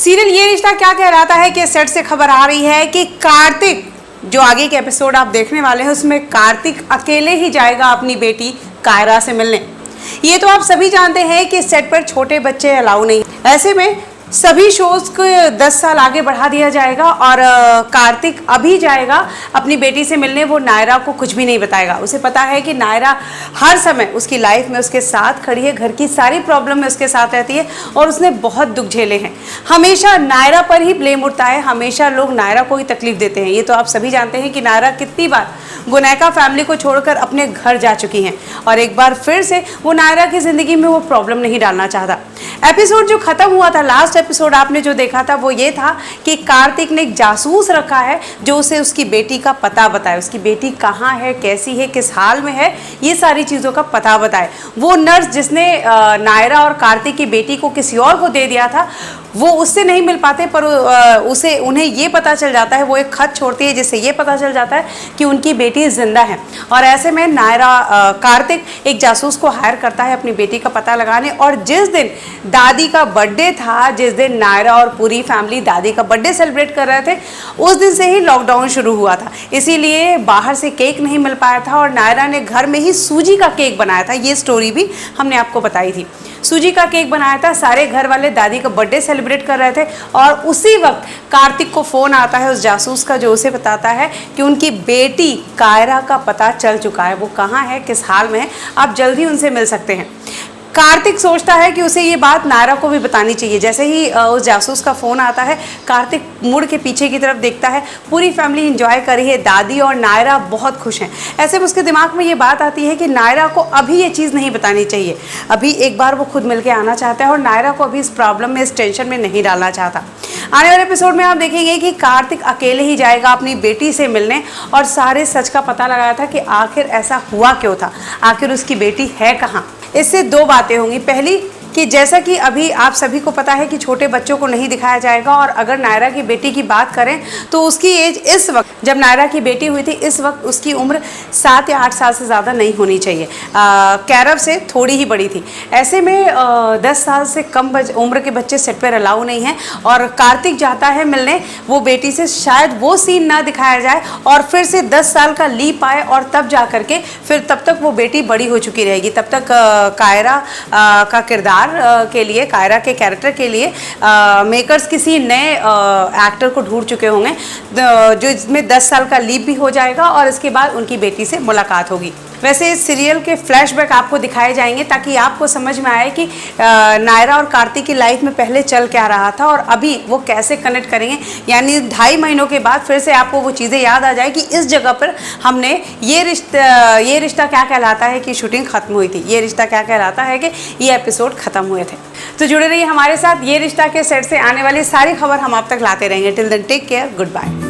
Serial ये रिश्ता क्या कहलाता है कि सेट से खबर आ रही है कि कार्तिक, जो आगे के एपिसोड आप देखने वाले हैं उसमें कार्तिक अकेले ही जाएगा अपनी बेटी कायरा से मिलने। ये तो आप सभी जानते हैं कि सेट पर छोटे बच्चे अलाउ नहीं। ऐसे में सभी शोज को 10 साल आगे बढ़ा दिया जाएगा और कार्तिक अभी जाएगा अपनी बेटी से मिलने। वो नायरा को कुछ भी नहीं बताएगा। उसे पता है कि नायरा हर समय उसकी लाइफ में उसके साथ खड़ी है, घर की सारी प्रॉब्लम में उसके साथ रहती है और उसने बहुत दुख झेले हैं। हमेशा नायरा पर ही ब्लेम उठता है, हमेशा लोग नायरा को ही तकलीफ देते हैं। ये तो आप सभी जानते हैं कि नायरा कितनी बार गुनैका फैमिली को छोड़कर अपने घर जा चुकी हैं और एक बार फिर से वो नायरा की ज़िंदगी में वो प्रॉब्लम नहीं डालना चाहता। एपिसोड जो ख़त्म हुआ था, लास्ट एपिसोड आपने जो देखा था वो ये था कि कार्तिक ने एक जासूस रखा है जो उसे उसकी बेटी का पता बताए, उसकी बेटी कहाँ है, कैसी है, किस हाल में है, ये सारी चीज़ों का पता बताए। वो नर्स जिसने नायरा और कार्तिक की बेटी को किसी और को दे दिया था, वो उससे नहीं मिल पाते पर उन्हें ये पता चल जाता है, वो एक खत छोड़ती है जिससे ये पता चल जाता है कि उनकी बेटी जिंदा है। और ऐसे में कार्तिक एक जासूस को हायर करता है अपनी बेटी का पता लगाने। और जिस दिन दादी का बर्थडे था, जिस दिन नायरा और पूरी फैमिली दादी का बर्थडे सेलिब्रेट कर रहे थे, उस दिन से ही लॉकडाउन शुरू हुआ था, इसीलिए बाहर से केक नहीं मिल पाया था और नायरा ने घर में ही सूजी का केक बनाया था। ये स्टोरी भी हमने आपको बताई थी। सूजी का केक बनाया था, सारे घर वाले दादी का बर्थडे सेलिब्रेट कर रहे थे और उसी वक्त कार्तिक को फ़ोन आता है उस जासूस का, जो उसे बताता है कि उनकी बेटी कायरा का पता चल चुका है, वो कहाँ है, किस हाल में है, आप जल्दी उनसे मिल सकते हैं। कार्तिक सोचता है कि उसे ये बात नायरा को भी बतानी चाहिए। जैसे ही उस जासूस का फ़ोन आता है, कार्तिक मुड़ के पीछे की तरफ देखता है, पूरी फैमिली एंजॉय कर रही है, दादी और नायरा बहुत खुश हैं। ऐसे में उसके दिमाग में ये बात आती है कि नायरा को अभी ये चीज़ नहीं बतानी चाहिए, अभी एक बार वो खुद मिल के आना चाहता है और नायरा को अभी इस प्रॉब्लम में, इस टेंशन में नहीं डालना चाहता। आने वाले एपिसोड में आप देखेंगे कि कार्तिक अकेले ही जाएगा अपनी बेटी से मिलने और सारे सच का पता लगाया था कि आखिर ऐसा हुआ क्यों था, आखिर उसकी बेटी है कहाँ। इससे दो बातें होंगी। पहली कि जैसा कि अभी आप सभी को पता है कि छोटे बच्चों को नहीं दिखाया जाएगा और अगर नायरा की बेटी की बात करें तो उसकी एज इस वक्त, जब नायरा की बेटी हुई थी, इस वक्त उसकी उम्र 7 या 8 साल से ज़्यादा नहीं होनी चाहिए, कैरव से थोड़ी ही बड़ी थी। ऐसे में 10 साल से कम उम्र के बच्चे सेट पर अलाउ नहीं हैं और कार्तिक जाता है मिलने वो बेटी से, शायद वो सीन ना दिखाया जाए और फिर से 10 साल का लीप आए और तब जा करके फिर तब तक वो बेटी बड़ी हो चुकी रहेगी। तब तक कायरा का किरदार के लिए, कायरा के कैरेक्टर के लिए मेकर्स किसी नए एक्टर को ढूंढ चुके होंगे जो इसमें 10 साल का लीप भी हो जाएगा और इसके बाद उनकी बेटी से मुलाकात होगी। वैसे इस सीरियल के फ्लैशबैक आपको दिखाए जाएंगे ताकि आपको समझ में आए कि नायरा और कार्तिक की लाइफ में पहले चल क्या रहा था और अभी वो कैसे कनेक्ट करेंगे। यानी 2.5 महीनों के बाद फिर से आपको वो चीज़ें याद आ जाए कि इस जगह पर हमने ये रिश्ता क्या कहलाता है कि शूटिंग खत्म हुई थी, ये रिश्ता क्या कहलाता है कि ये एपिसोड खत्म हुए थे। तो जुड़े रहिए हमारे साथ, ये रिश्ता के सेट से आने वाली सारी खबर हम आप तक लाते रहेंगे। Till then take care, good bye.